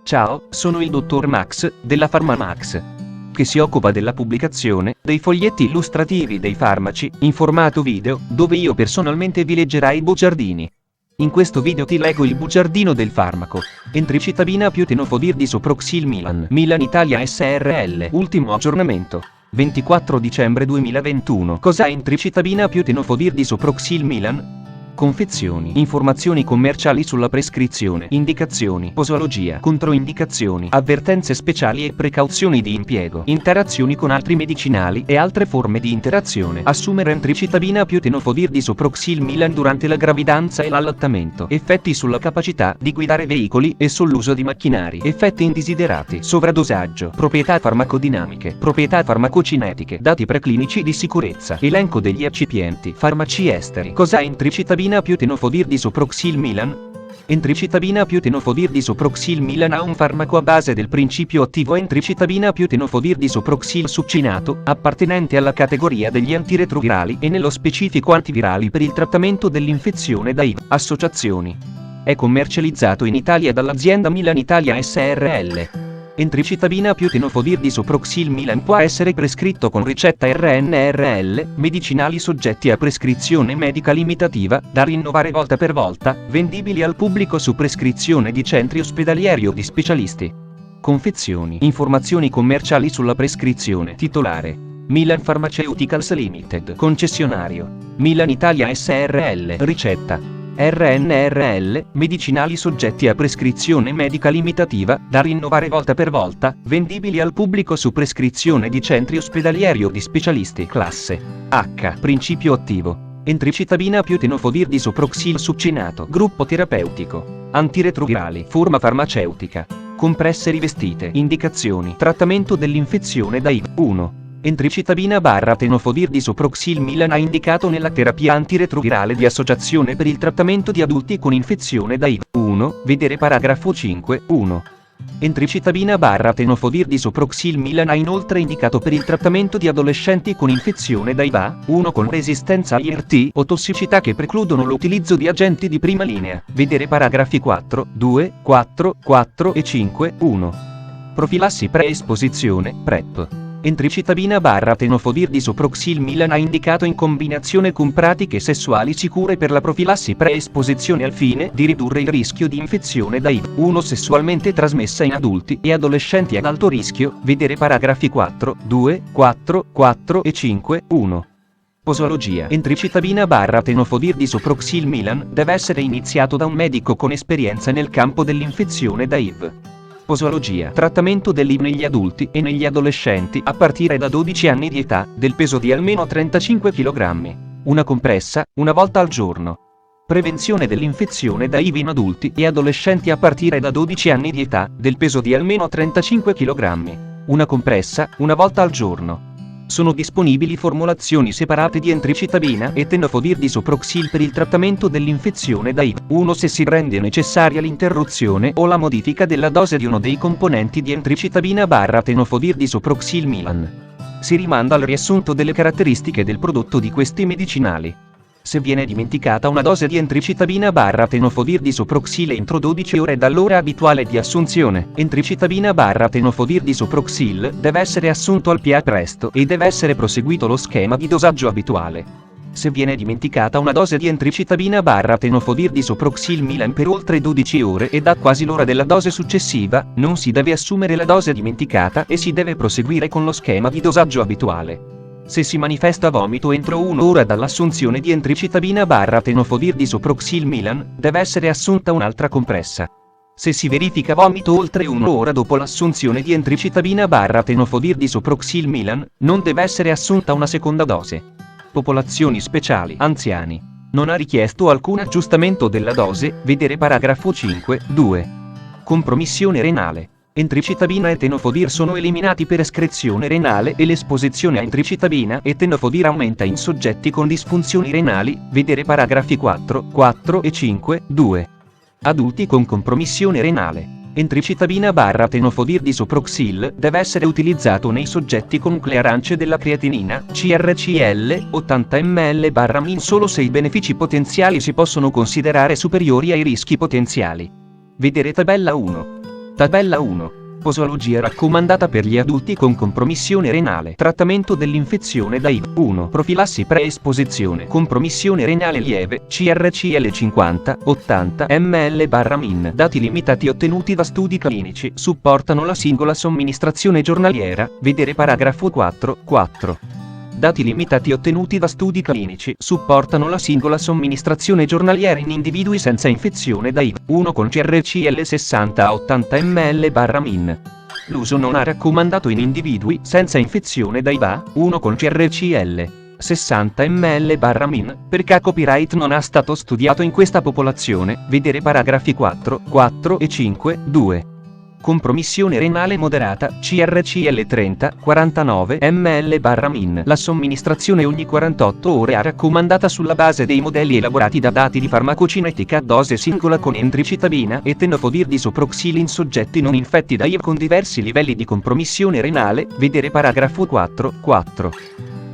Ciao, sono il dottor Max, della PharmaMax, che si occupa della pubblicazione dei foglietti illustrativi dei farmaci, in formato video, dove io personalmente vi leggerai i bugiardini. In questo video ti leggo il bugiardino del farmaco. Entricitabina più tenofovir disoproxil Milan Italia SRL. Ultimo aggiornamento. 24 dicembre 2021. Cos'è entricitabina più tenofovir disoproxil Milan? Confezioni, informazioni commerciali sulla prescrizione, indicazioni, posologia, controindicazioni, avvertenze speciali e precauzioni di impiego, interazioni con altri medicinali e altre forme di interazione. Assumere entricitabina più tenofovir disoproxil Milan durante la gravidanza e l'allattamento. Effetti sulla capacità di guidare veicoli e sull'uso di macchinari. Effetti indesiderati. Sovradosaggio. Proprietà farmacodinamiche. Proprietà farmacocinetiche. Dati preclinici di sicurezza. Elenco degli eccipienti. Farmaci esteri. Cos'è entricitabina più tenofovir disoproxil Milan? Entricitabina più tenofovir disoproxil Milan è un farmaco a base del principio attivo entricitabina più tenofovir disoproxil succinato, appartenente alla categoria degli antiretrovirali e nello specifico antivirali per il trattamento dell'infezione da HIV. Associazioni. È commercializzato in Italia dall'azienda Milan Italia SRL. Entricitabina più tenofovir disoproxil Milan può essere prescritto con ricetta RNRL, medicinali soggetti a prescrizione medica limitativa, da rinnovare volta per volta, vendibili al pubblico su prescrizione di centri ospedalieri o di specialisti. Confezioni. Informazioni commerciali sulla prescrizione. Titolare: Milan Pharmaceuticals Limited. Concessionario: Milan Italia SRL. Ricetta: RNRL, medicinali soggetti a prescrizione medica limitativa, da rinnovare volta per volta, vendibili al pubblico su prescrizione di centri ospedalieri o di specialisti. Classe H. Principio attivo: entricitabina più tenofovir disoproxil succinato. Gruppo terapeutico: antiretrovirali. Forma farmaceutica: compresse rivestite. Indicazioni: trattamento dell'infezione da HIV. 1. Entricitabina / tenofovir disoproxil Milan è indicato nella terapia antiretrovirale di associazione per il trattamento di adulti con infezione da HIV. 1. Vedere paragrafo 5. 1. Entricitabina / tenofovir disoproxil Milan è inoltre indicato per il trattamento di adolescenti con infezione da HIV 1 con resistenza all'IRT o tossicità che precludono l'utilizzo di agenti di prima linea. Vedere paragrafi 4, 2, 4, 4 e 5. 1. Profilassi pre-esposizione, PrEP. Entricitabina / tenofovir disoproxil Milan è indicato in combinazione con pratiche sessuali sicure per la profilassi pre-esposizione al fine di ridurre il rischio di infezione da HIV 1 sessualmente trasmessa in adulti e adolescenti ad alto rischio. Vedere paragrafi 4, 2, 4, 4 e 5. 1. Posologia. Entricitabina / tenofovir disoproxil Milan deve essere iniziato da un medico con esperienza nel campo dell'infezione da HIV. Posologia. Trattamento dell'HIV negli adulti e negli adolescenti a partire da 12 anni di età, del peso di almeno 35 kg. Una compressa, una volta al giorno. Prevenzione dell'infezione da HIV in adulti e adolescenti a partire da 12 anni di età, del peso di almeno 35 kg. Una compressa, una volta al giorno. Sono disponibili formulazioni separate di entricitabina e tenofovir disoproxil per il trattamento dell'infezione da HIV 1 se si rende necessaria l'interruzione o la modifica della dose di uno dei componenti di entricitabina / tenofovir disoproxil Milan. Si rimanda al riassunto delle caratteristiche del prodotto di questi medicinali. Se viene dimenticata una dose di entricitabina / tenofovir disoproxil entro 12 ore dall'ora abituale di assunzione, entricitabina / tenofovir disoproxil deve essere assunto al più presto e deve essere proseguito lo schema di dosaggio abituale. Se viene dimenticata una dose di entricitabina / tenofovir disoproxil Milan per oltre 12 ore e da quasi l'ora della dose successiva, non si deve assumere la dose dimenticata e si deve proseguire con lo schema di dosaggio abituale. Se si manifesta vomito entro un'ora dall'assunzione di entricitabina / tenofovir disoproxil Milan, deve essere assunta un'altra compressa. Se si verifica vomito oltre un'ora dopo l'assunzione di entricitabina / tenofovir disoproxil Milan, non deve essere assunta una seconda dose. Popolazioni speciali. Anziani. Non ha richiesto alcun aggiustamento della dose. Vedere paragrafo 5. 2. Compromissione renale. Entricitabina e tenofovir sono eliminati per escrezione renale e l'esposizione a entricitabina e tenofovir aumenta in soggetti con disfunzioni renali. Vedere paragrafi 4, 4 e 5. 2. Adulti con compromissione renale. Entricitabina / tenofovir disoproxil deve essere utilizzato nei soggetti con clearance della creatinina, CrCl, 80 ml/min solo se i benefici potenziali si possono considerare superiori ai rischi potenziali. Vedere tabella 1. Tabella 1. Posologia raccomandata per gli adulti con compromissione renale. Trattamento dell'infezione da HIV. 1. Profilassi pre-esposizione. Compromissione renale lieve. CRCl 50-80 ml/min. Dati limitati ottenuti da studi clinici supportano la singola somministrazione giornaliera. Vedere paragrafo 4. Dati limitati ottenuti da studi clinici supportano la singola somministrazione giornaliera in individui senza infezione da HIV. 1 con CRCl 60-80 ml/min. L'uso non è raccomandato in individui senza infezione da HIV. 1 con CRCl 60 ml/min, perché copyright non è stato studiato in questa popolazione. Vedere paragrafi 4 e 5. 2. Compromissione renale moderata, CRCl 30-49 ml/min. La somministrazione ogni 48 ore è raccomandata sulla base dei modelli elaborati da dati di farmacocinetica a dose singola con entricitabina e tenofovir disoproxil in soggetti non infetti da HIV con diversi livelli di compromissione renale. Vedere paragrafo 4.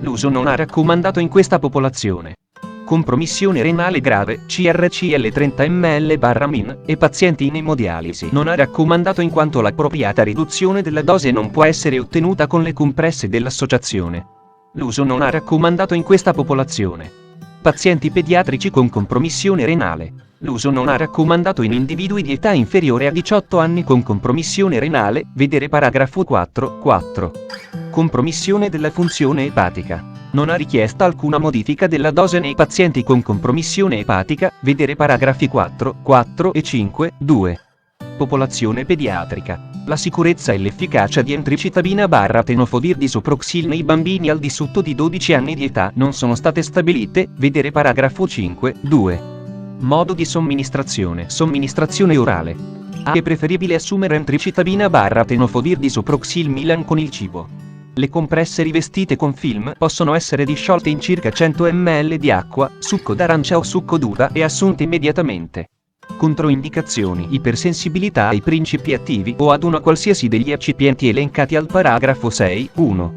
L'uso non è raccomandato in questa popolazione. Compromissione renale grave, CRCl 30 ml/min, e pazienti in emodialisi. Non è raccomandato in quanto l'appropriata riduzione della dose non può essere ottenuta con le compresse dell'associazione. L'uso non è raccomandato in questa popolazione. Pazienti pediatrici con compromissione renale. L'uso non è raccomandato in individui di età inferiore a 18 anni con compromissione renale. Vedere paragrafo 4. Compromissione della funzione epatica. Non ha richiesta alcuna modifica della dose nei pazienti con compromissione epatica. Vedere paragrafi 4 e 5. 2. Popolazione pediatrica. La sicurezza e l'efficacia di entricitabina/tenofovir disoproxil nei bambini al di sotto di 12 anni di età non sono state stabilite. Vedere paragrafo 5. 2. Modo di somministrazione. Somministrazione orale. È preferibile assumere entricitabina/tenofovir disoproxil Milan con il cibo. Le compresse rivestite con film possono essere disciolte in circa 100 ml di acqua, succo d'arancia o succo d'uva e assunte immediatamente. Controindicazioni: ipersensibilità ai principi attivi o ad uno qualsiasi degli eccipienti elencati al paragrafo 6. 1.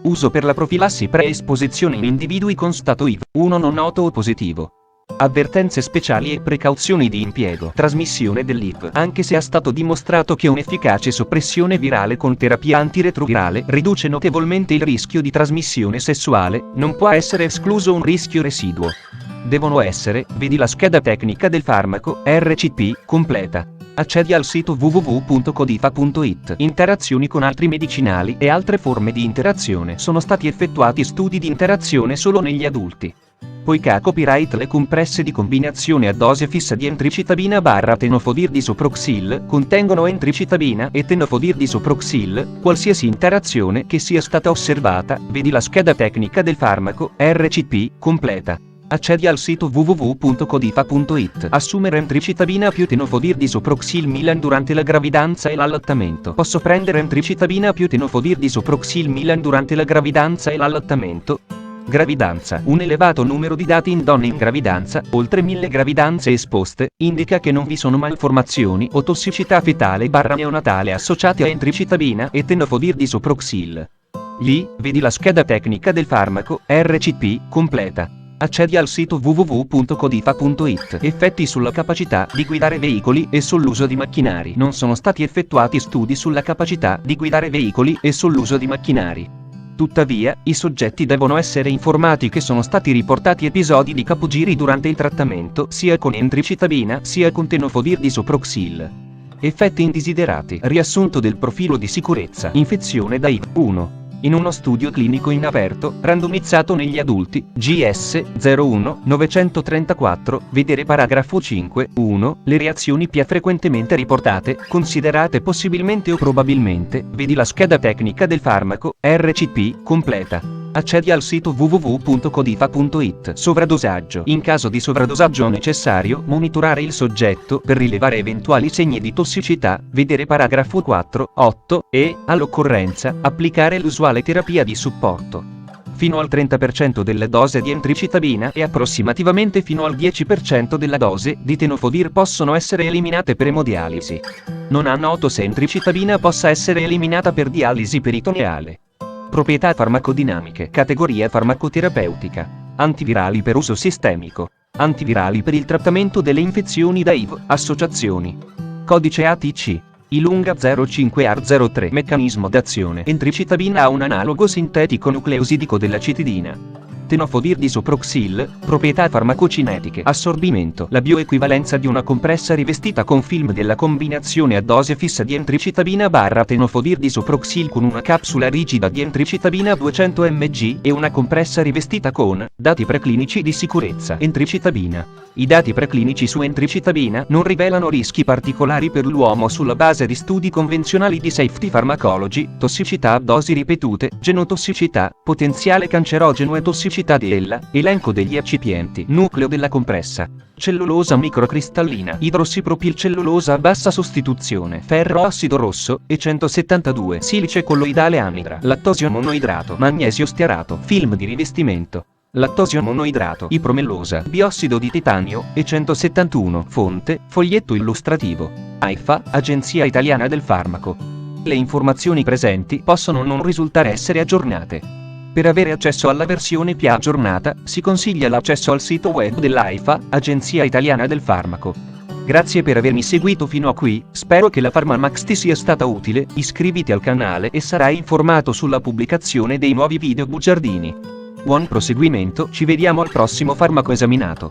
Uso per la profilassi pre-esposizione in individui con stato HIV. 1 non noto o positivo. Avvertenze speciali e precauzioni di impiego. Trasmissione dell'HIV. Anche se è stato dimostrato che un'efficace soppressione virale con terapia antiretrovirale riduce notevolmente il rischio di trasmissione sessuale, non può essere escluso un rischio residuo. Devono essere, vedi la scheda tecnica del farmaco, RCP, completa. Accedi al sito www.codifa.it. Interazioni con altri medicinali e altre forme di interazione. Sono stati effettuati studi di interazione solo negli adulti. Poiché copyright le compresse di combinazione a dose fissa di entricitabina/tenofovir disoproxil contengono entricitabina e tenofovir disoproxil, qualsiasi interazione che sia stata osservata, vedi la scheda tecnica del farmaco, RCP, completa. Accedi al sito www.codifa.it. Assumere entricitabina più tenofovir disoproxil Milan durante la gravidanza e l'allattamento. Posso prendere entricitabina più tenofovir disoproxil Milan durante la gravidanza e l'allattamento? Gravidanza. Un elevato numero di dati in donne in gravidanza, oltre 1000 gravidanze esposte, indica che non vi sono malformazioni o tossicità fetale/neonatale associate a entricitabina e tenofovir disoproxil. Lì, vedi la scheda tecnica del farmaco, RCP, completa. Accedi al sito www.codifa.it. Effetti sulla capacità di guidare veicoli e sull'uso di macchinari. Non sono stati effettuati studi sulla capacità di guidare veicoli e sull'uso di macchinari. Tuttavia, i soggetti devono essere informati che sono stati riportati episodi di capogiri durante il trattamento, sia con entricitabina sia con tenofovir disoproxil. Effetti indesiderati. Riassunto del profilo di sicurezza. Infezione da HIV. 1. In uno studio clinico in aperto, randomizzato negli adulti, GS 01 934, vedere paragrafo 5. 1. Le reazioni più frequentemente riportate, considerate possibilmente o probabilmente, vedi la scheda tecnica del farmaco, RCP, completa. Accedi al sito www.codifa.it. Sovradosaggio. In caso di sovradosaggio è necessario monitorare il soggetto per rilevare eventuali segni di tossicità, vedere paragrafo 4, 8 e, all'occorrenza, applicare l'usuale terapia di supporto. Fino al 30% della dose di entricitabina e approssimativamente fino al 10% della dose di tenofovir possono essere eliminate per emodialisi. Non è noto se entricitabina possa essere eliminata per dialisi peritoneale. Proprietà farmacodinamiche. Categoria farmacoterapeutica. Antivirali per uso sistemico. Antivirali per il trattamento delle infezioni da HIV. Associazioni. Codice ATC. Ilunga 05R03. Meccanismo d'azione. Entricitabina ha un analogo sintetico nucleosidico della citidina. Tenofovir disoproxil, proprietà farmacocinetiche. Assorbimento. La bioequivalenza di una compressa rivestita con film della combinazione a dose fissa di entricitabina / tenofovir disoproxil con una capsula rigida di entricitabina 200 mg e una compressa rivestita con dati preclinici di sicurezza. Entricitabina. I dati preclinici su entricitabina non rivelano rischi particolari per l'uomo sulla base di studi convenzionali di safety pharmacology, tossicità a dosi ripetute, genotossicità, potenziale cancerogeno e tossicità di ella, elenco degli eccipienti. Nucleo della compressa. Cellulosa microcristallina, idrossipropilcellulosa a bassa sostituzione, ferro ossido rosso, e 172, silice colloidale anidra, lattosio monoidrato, magnesio stearato, film di rivestimento. Lattosio monoidrato, ipromellosa, biossido di titanio, e 171, fonte, foglietto illustrativo. AIFA, Agenzia Italiana del Farmaco. Le informazioni presenti possono non risultare essere aggiornate. Per avere accesso alla versione più aggiornata, si consiglia l'accesso al sito web dell'AIFA, Agenzia Italiana del Farmaco. Grazie per avermi seguito fino a qui, spero che la PharmaMax ti sia stata utile, iscriviti al canale e sarai informato sulla pubblicazione dei nuovi video bugiardini. Buon proseguimento, ci vediamo al prossimo farmaco esaminato.